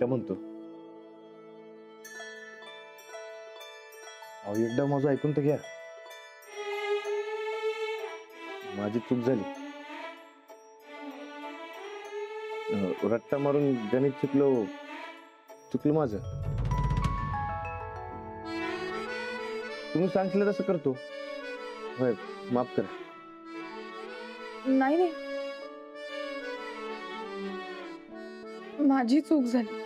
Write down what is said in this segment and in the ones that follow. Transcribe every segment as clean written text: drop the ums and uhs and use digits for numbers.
का म्हणतो. अहो एकदा माझं ऐकून तर घ्या. माझी चूक झाली. रट्टा मारून गणित चुकलं माझं. तुम्ही सांगितलं तसं करतो. होय, माफ करा. नाही नाही, माझी चूक झाली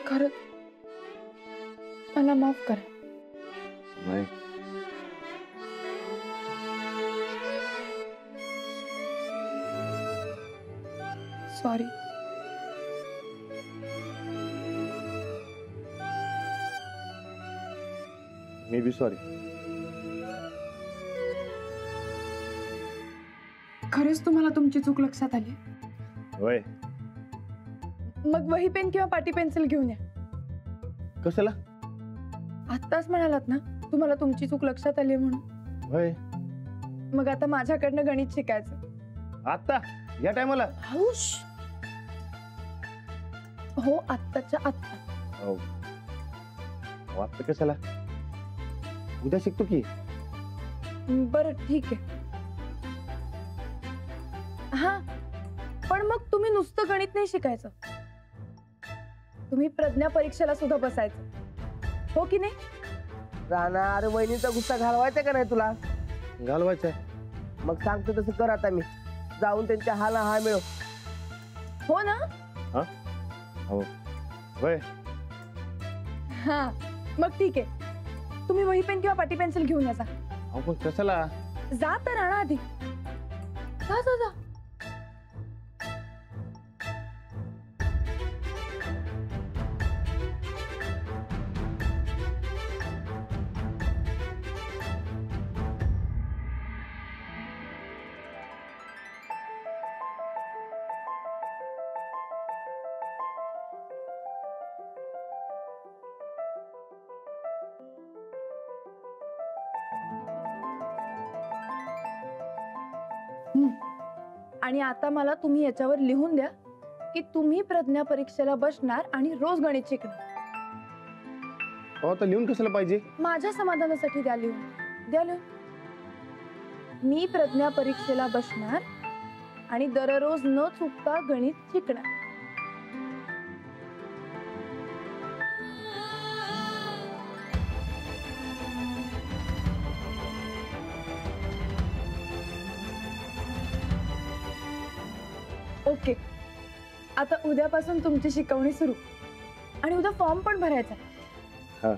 खरंच. मला माफ करा. नाही, सॉरी. मी बी सॉरी. खरंच तुम्हाला तुमची चूक लक्षात आली? होय. मग वही पेन किंवा पाटी पेन्सिल घेऊन या. कशाला? आत्ताच म्हणालात ना तुम्हाला तुमची चूक लक्षात आली म्हणून. होय. मग आता माझ्याकडनं गणित शिकायचं. आता या टायमाला? हौश. हो, आत्ताच्या आत्ता. हो. आता कशाला? उद्या शिकतो की. बरं ठीक आहे. हा, पण मग तुम्ही नुसतं गणित नाही शिकायचं. तुम्ही प्रज्ञा परीक्षेला सुद्धा बसायचं, हो की नाही? राणा, अरे वहिनीचा गुस्सा घालवायचा का नाही तुला? घालवायचंय. मग सांगतो तसं कर. आता मी जाऊन त्यांच्या हाला हा मिळव. हो ना? हा, हो. होय. हा, मग ठीक आहे. तुम्ही वही पेन किंवा पाटी पेन्सिल घेऊन या. आपण कशाला? जा तर राणा आधी. जा जा जा. आणि आता मला तुम्ही याच्यावर लिहून द्या की तुम्ही प्रज्ञा परीक्षेला बसणार आणि रोज गणित शिकणार. हो, तर लिहून कशाला पाहिजे? माझ्या समाधानासाठी द्या लिहून. द्या लिहून. मी प्रज्ञा परीक्षेला बसणार आणि दररोज न चुकता गणित शिकणार. ओके. आता उद्यापासून तुमची शिकवणी सुरू. आणि उद्या फॉर्म पण भरायचा. हा.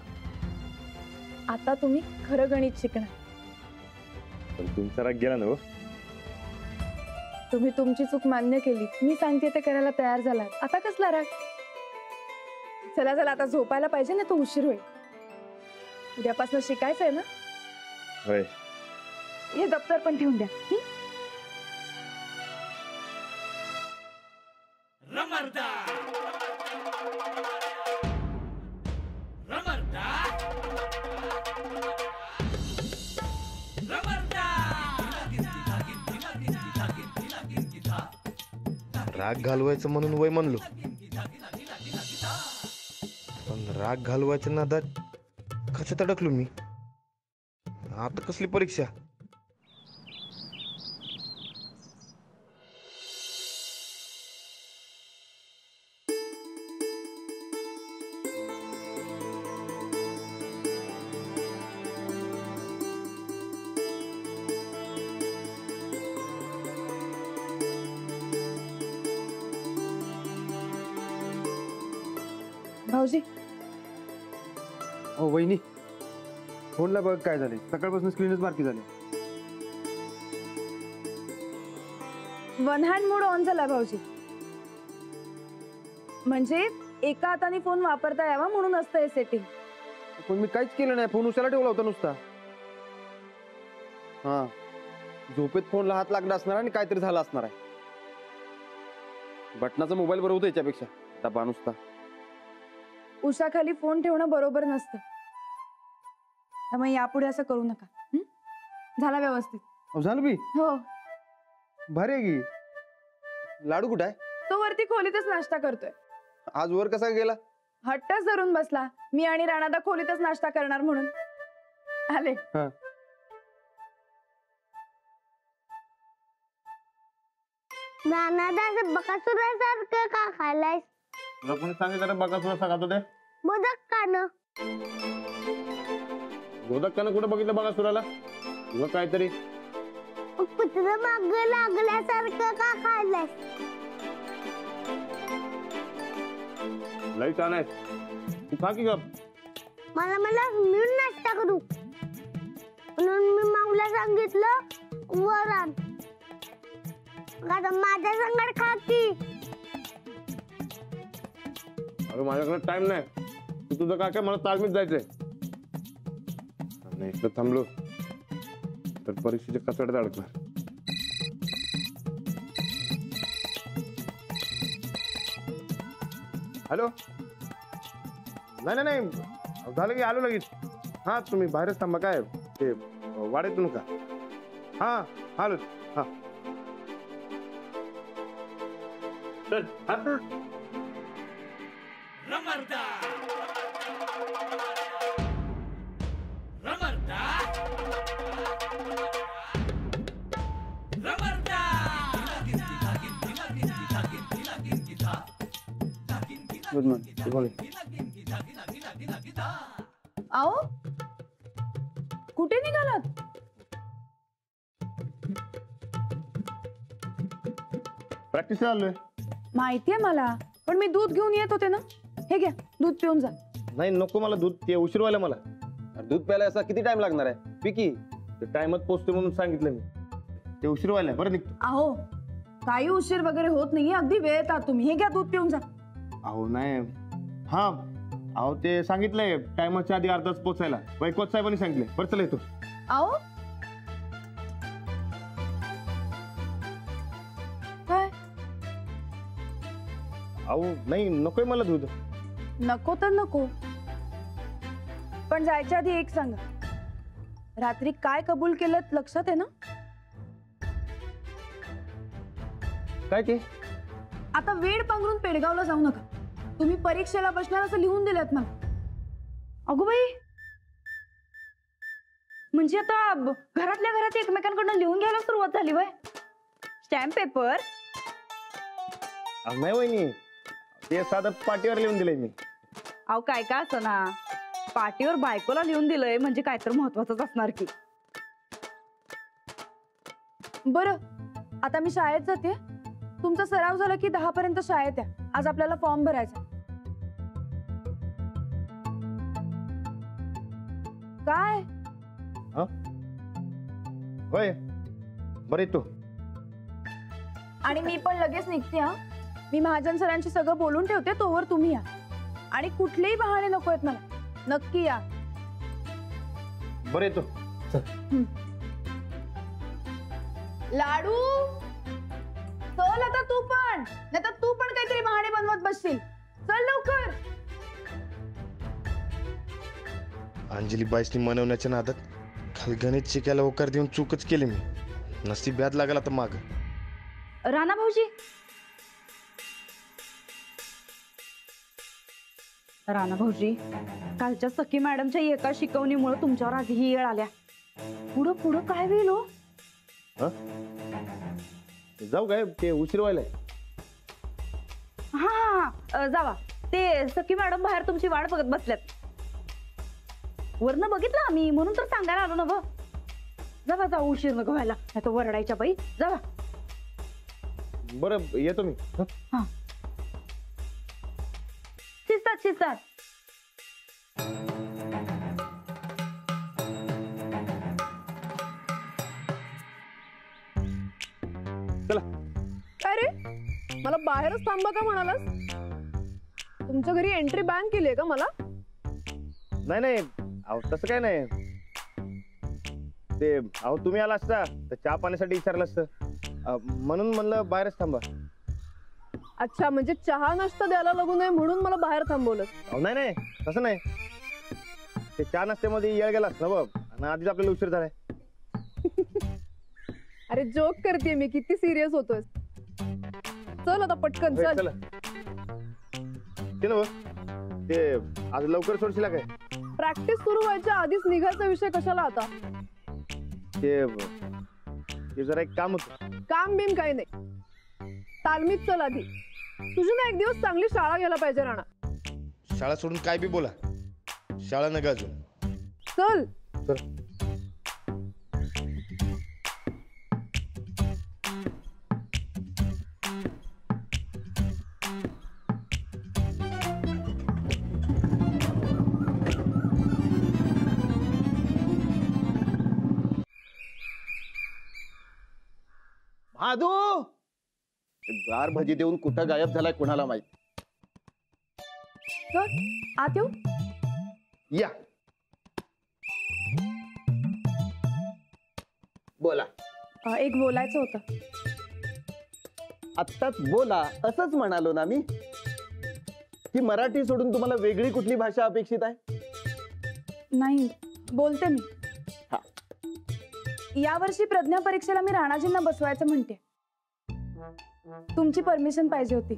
आता तुम्ही खरं गणित शिकणार. पण तुमचा राग गेला ना हो? तुम्ही तुमची चूक मान्य केली. मी सांगते ते करायला तयार झालात. आता कसला राग? चला चला, आता झोपायला पाहिजे ना, तो उशीर होईल. उद्यापासून शिकायचंय ना? होय. हे दप्तर पण ठेवून द्या. राग घालवायचं म्हणून वय म्हणलो, पण राग घालवायच्या नादात कशात अडकलो मी? आता कसली परीक्षा? भाऊजी. हो वहिनी, फोनला बघ काय झाले. सकाळपासून स्क्रीनच बारकी झाली. वन हँड मोड ऑन झाला भाऊजी. म्हणजे एका हाताने फोन वापरता यावा म्हणून असतं हे सेटिंग. पण मी काहीच केलं नाही. फोन उचलायला ठेवला होता नुसता. हा, झोपेत फोनला हात लागला असणार आणि काहीतरी झालं असणार आहे. बटनाचा मोबाईल बरोबर होता याच्यापेक्षा. डबा नुसता. उशाखाली फोन ठेवणं बरोबर नसतं. त्यामुळे यापुढे असं करू नका. झाला व्यवस्थित? झालं बी. हो. भारी आहे की. लाडू कुठं आहे? तो वरती खोलीतच नाश्ता करतोय. आज वर कसा गेला? हट्टच धरून बसला मी आणि राणादा खोलीतच नाश्ता करणार म्हणून. आले. राणादा बकासुरासारखं का खाल्लायस? तुला कोणी सांगितलं बकासुरा सांगत होते? मोदक खाणं. गोदक्कानं कुठं बघितलं बकासुराला? तुला काहीतरी कुत्र माग लागल्यासारखं का खाल्लायस? लई छान आहे. तू खा की गप. मला मिळून नाश्ता करू म्हणून मी माऊला सांगितलं वरण. आता माझ्या संगत खा की. अगं माझ्याकडे टाइम नाही. तू तुझं काय मला तालमीत जायचंय. नाही इथं थांबलो तर परीक्षेच्या कचड्यात अडकणार. हॅलो. नाही नाही नाही झालं की आलो लगेच. हा तुम्ही बाहेरच थांबा. काय ते वाड्यातून का? हा आलो. हा चल. हा गुड मॉर्निंग. आओ कुठे निघालात? प्रॅक्टिस चाललोय. माहितीये मला, पण मी दूध घेऊन येत होते ना. हे घ्या दूध पिऊन जा. नाही नको मला दूध, ते उशीर व्हायला मला. दूध प्यायला असा किती टाइम लागणार आहे? पिकी टाइमात पोचते म्हणून सांगितलं मी. ते उशीर व्हायला बरं निघतो. अहो काही उशीर वगैरे होत नाहीये, अगदी वेळेत आहात तुम्ही. हे घ्या दूध पिऊन जा. अहो नाही. हा अहो ते सांगितलंय टायमाच्या आधी अर्धा तास पोचायला. वैकोत साहेबांनी सांगितलंय. बरं चला येतो. अहो काय अहो नाही नकोय मला दूध. नको तर नको, पण जायच्या आधी एक सांगा, रात्री काय कबूल केलं लक्षात आहे ना? काय ते? आता वेळ पांघरून पेडगावला जाऊ नका. तुम्ही परीक्षेला बसणार असं लिहून दिलं मला. अगो बाई, म्हणजे आता घरातल्या घरात एकमेकांकडून लिहून घ्यायला सुरुवात झाली वय. स्टॅम्प पेपर नाही वहिनी, ते साधं पाटीवर लिहून दिलंय मी. अहो काय काय असं ना, पाटीवर बायकोला लिहून दिलंय म्हणजे काय तर महत्वाचंच असणार की. बरं आता मी शाळेत जाते. तुमचा सराव झाला की 10 पर्यंत शाळेत या. आज आपल्याला फॉर्म भरायचा. काय होय बरं येतो. आणि मी पण लगेच निघते. हा मी महाजन सरांशी सगळं बोलून ठेवते, तोवर तुम्ही या. आणि कुठलेही बहाणे नको आहेत मला. नक्की या. बरं येतो. लाडू चल आता तू पण, नाही तर तू पण काहीतरी बहाणे बनवत बसशील. चल लवकर. अंजली बाईसनी मनवण्याच्या नादात खाली गणित शिकायला होकार देऊन चूकच केली मी. नसीब ब्याद लागला तर माग. राणा भाऊजी, राणा भाऊजी, कालच्या सखी मॅडमच्या एका शिकवणीमुळे तुमच्यावर आज ही येळ आल्या. पुढं पुढं काय होईल हो? जाऊ काय, ते उशीर व्हायलाय. हा जावा. ते सखी मॅडम बाहेर तुमची वाट बघत बसल्यात. वरनं बघितलं आम्ही म्हणून तर सांगायला आलो ना. जावा जावा, उशीर नको व्हायला, नाही तो वरडायच्या बाई. जावा. बरं येतो मी. हा शिस्तात शिस्तात. चला. काय रे, मला बाहेरच थांबा का म्हणालास? तुमच्या घरी एंट्री बॅन केली का मला? नाही नाही अहो तसं काय नाही. ते अहो तुम्ही आला असता तर चहा पाण्यासाठी विचारलं असतं. म्हणून म्हणलं बाहेरच थांबा. अच्छा, म्हणजे चहा नाश्ता द्यायला लागू नये म्हणून मला बाहेर थांबवलं. अहो नाही नाही तसं नाही. ते चहा नाश्त्यामध्ये येळ गेलास ना बघ, आणि आधीच आपल्याला उशीर झालाय. अरे जोक करते मी, किती सिरियस होतोय. चल आता पटकन चल. चला ते नव ते आज लवकर सोडशील काय? प्रॅक्टिस सुरू व्हायच्या आधीच निघायचा विषय कशाला आता? ते जरा एक काम होतं. काम बिम काही नाही. तालमीत चल आधी. तुझी ना एक दिवस चांगली शाळा घ्यायला पाहिजे राणा. शाळा सोडून काय बी बोला, शाळा नका अजून. चल. भादू गार भजी देऊन कुठं गायब झालाय कुणाला माहित. चल आत येऊ. या बोला. एक बोलायचं होतं. आत्ताच बोला असंच म्हणालो ना मी, की मराठी सोडून तुम्हाला वेगळी कुठली भाषा अपेक्षित आहे? नाही बोलते मी. हा. यावर्षी प्रज्ञा परीक्षेला मी राणाजींना बसवायचं म्हणते. तुमची परमिशन पाहिजे होती.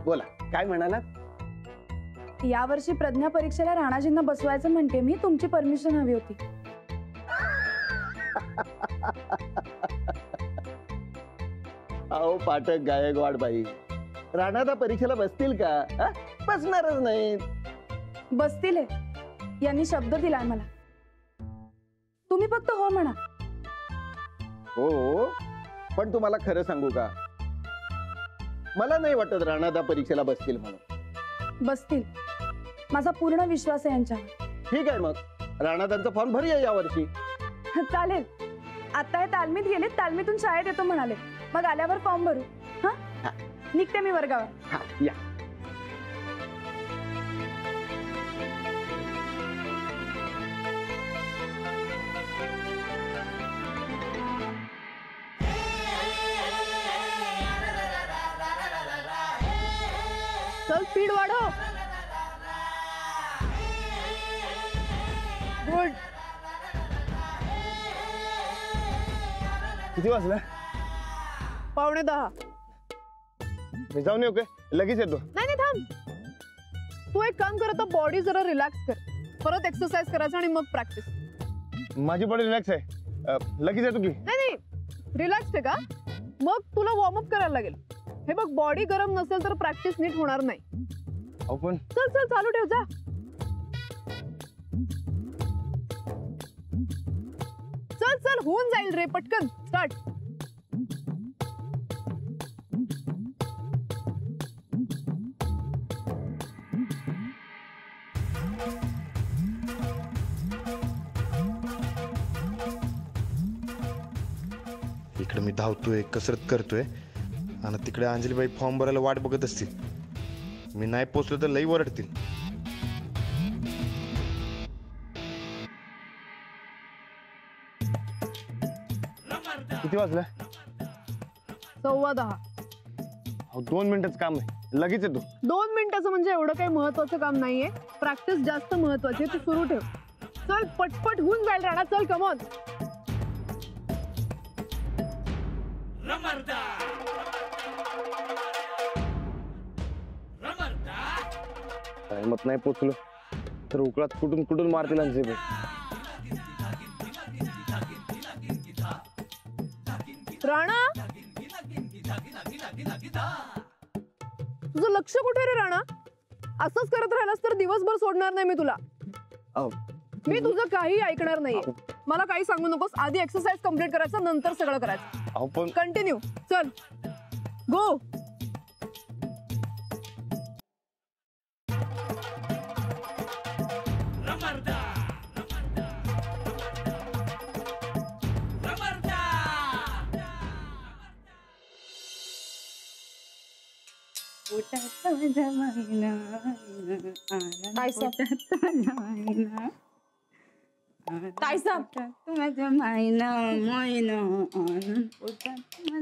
बोला काय म्हणालात? यावर्षी प्रज्ञा परीक्षेला राणाजींना बसवायचं म्हणते मी. तुमची परमिशन हवी होती. अहो पाठक गायकवाड बाई, राणादा परीक्षेला बसतील का? बसणारच नाही. बसतील हे. यांनी शब्द दिलाय मला. तुम्ही फक्त हो म्हणा. हो पण तुम्हाला खरं सांगू का, मला नाही वाटत राणादा परीक्षेला बसतील म्हणून. बसतील. माझा पूर्ण विश्वास आहे यांच्यावर. ठीक आहे मग राणादांचा फॉर्म भरूया यावर्षी. चालेल. आता हे तालमीत गेले, तालमीतून शाळेत येतो म्हणाले. मग आल्यावर फॉर्म भरू. हा निघते मी वर्गावर. हा या. चल स्पीड वाढव. गुड. किती वाजलं? 9:45. मी जाऊन येऊ काय? लगेच येतो. नाही नाही थांब. तू एक काम कर, आता बॉडी जरा रिलॅक्स कर. परत एक्सरसाइज करायचं आणि मग प्रॅक्टिस. माझी बॉडी रिलॅक्स आहे. लगेच येतो की. नाही नाही रिलॅक्स आहे का? मग तुला वॉर्मअप करायला लागेल. हे बघ, बॉडी गरम नसेल तर प्रॅक्टिस नीट होणार नाही. अहो पण चल चल चालू ठेव जा. चल चल होऊन जाईल रे. पटकन स्टार्ट. इकडे मी धावतोय, कसरत करतोय, आणि तिकडे अंजलीबाई फॉर्म भरायला वाट बघत असतील. मी नाही पोचलो तर लई ओरडतील. किती वाजलं? 9:15. अहो 2 मिनिटाचं काम आहे, लगेच येतो. 2 मिनिटाचं म्हणजे एवढं काही महत्वाचं काम नाहीये. प्रॅक्टिस जास्त महत्वाची आहे. तू सुरू ठेव. चल पटपट होऊन जाईल राणा. चल कमॉन. टाइमात नाही पोचलो तर उकळात कुठून कुठून मारतील अंजलीबाई. राणा तुझं लक्ष कुठे रे राणा? असंच करत राहिलास तर दिवसभर सोडणार नाही मी तुला. अहो, मी तुझं काही ऐकणार नाहीये. मला काही सांगू नकोस. आधी एक्सरसाइज कम्प्लीट करायचं, नंतर सगळं करायचं. अहो पण कंटिन्यू. चल गो.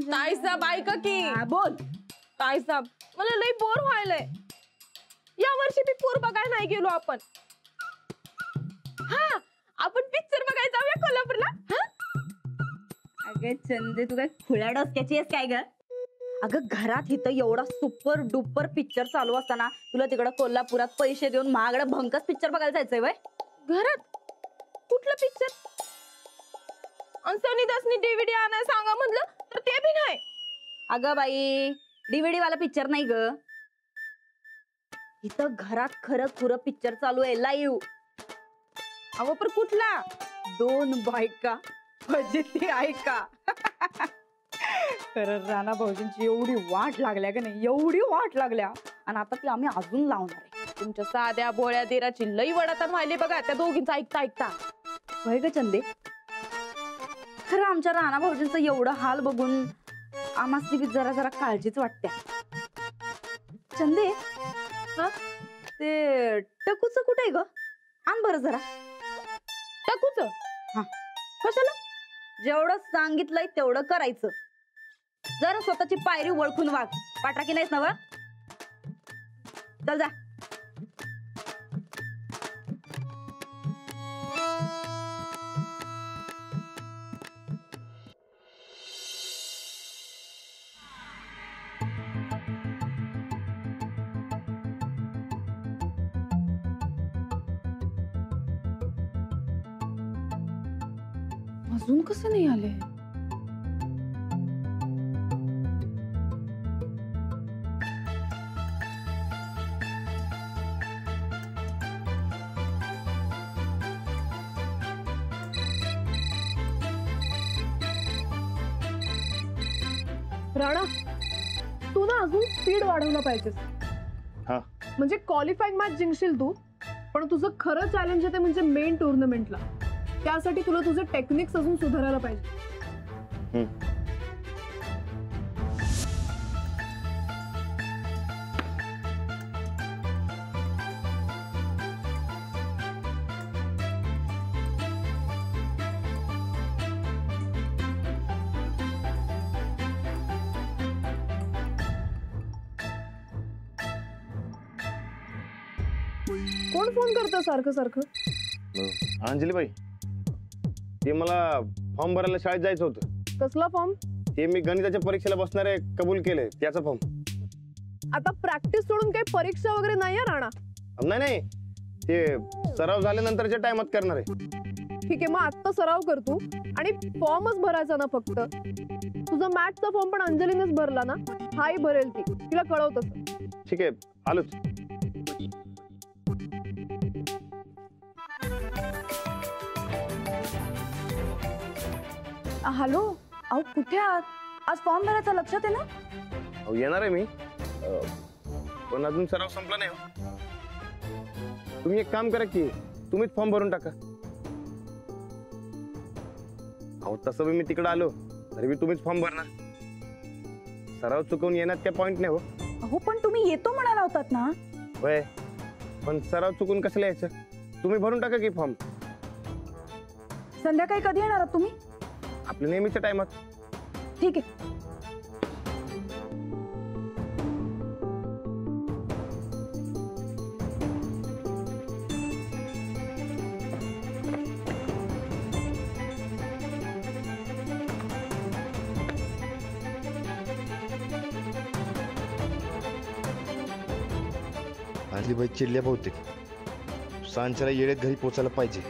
ताईसाब ऐका की. बोल. ताईसाब मला लई बोर व्हायलंय. या वर्षी मी पूर बघायला नाही गेलो आपण. हा आपण पिक्चर बघायला जाऊया कोल्हापूरला. हा अगं चंदे तू काय खुळ्या डोसक्याची आहेस काय ग? अगं घरात इथं एवढा सुपर डुपर पिक्चर चालू असताना तुला तिकडं कोल्हापुरात पैसे देऊन महागडं भंकस पिक्चर बघायला जायचंय वय? घरात कुठलं पिक्चर? सनी दासनी डीव्हीडी आणायला सांगा म्हणलं तर ते बी नाही. अगं बाई डीव्हीडी वाला पिक्चर नाही ग, इथं घरात खरं खुरं पिक्चर चालू आहे लाईव्ह. अहो पण कुठला? 2 बायका फजिती ऐका. खरं राणा भाऊजींची एवढी वाट लागल्या का नाही, एवढी वाट लागल्या आणि आता ती आम्ही अजून लावणार आहे. तुमच्या साध्या बोळ्या देराची लई वडातान व्हायली बघा त्या दोघींचं ऐकता ऐकता. होय ग चंदे, खरं आमच्या राणा भाऊजींचं एवढं हाल बघून आम्हाला बी जरा जरा काळजीच वाटते. चंदे हा? ते टकूच कुठे ग? आण बरं जरा. टाकूच? हा. कशाला? जेवढं सांगितलंय तेवढं करायचं. जरा स्वतःची पायरी ओळखून वाग. पाठाकी नाहीस ना व? चल जा. अजून कसं नाही आले? राणा तू ना अजून स्पीड वाढवलं पाहिजेस. हा. म्हणजे क्वालिफाईंग मॅच जिंकशील तू, पण तुझं खरं चॅलेंज आहे ते म्हणजे मेन टुर्नामेंटला. त्यासाठी तुला तुझे टेक्निक्स अजून सुधारायला पाहिजे. कोण फोन करतं सारखं सारखं? अंजलीबाई, ते मला फॉर्म भरायला शाळेत जायचं होतं. कसला फॉर्म? ते मी गणिताच्या परीक्षेला बसणार आहे, कबूल केलंय त्याचा फॉर्म. आता प्रॅक्टिस सोडून काही परीक्षा वगैरे नाही आहे राणा? नाही नाही, ते सराव झाल्यानंतरच्या टाइमात करणार आहे. ठीक आहे, मग आत्ता सराव कर तू आणि फॉर्मच भरायचा ना फक्त. तुझा मॅथचा फॉर्म पण अंजलीनेच भरला ना? हाही भरेल ती, तिला कळव तसं. ठीक आहे, आलोच. हॅलो, अहो कुठे आहात? आज फॉर्म भरायचा लक्षात आहे ना? अहो येणार आहे मी, पण अजून सराव संपला नाही हो. तुम्ही एक काम करा की तुम्हीच फॉर्म भरून टाका. अहो तसं मी तिकडे आलो तरी मी तुम्हीच फॉर्म भरणार. सराव चुकवून येण्यात काय पॉइंट नाही हो. अहो पण तुम्ही येतो म्हणाला होतात ना? होय, पण सराव चुकून कसं यायचं? तुम्ही भरून टाका की फॉर्म. संध्याकाळी कधी येणार आहात तुम्ही? आपल्या नेहमीच्या टाइमात. ठीक आहे. अंजलीबाई चिडल्या बहुतेक. सांच्याला येळेत घरी पोचायला पाहिजे.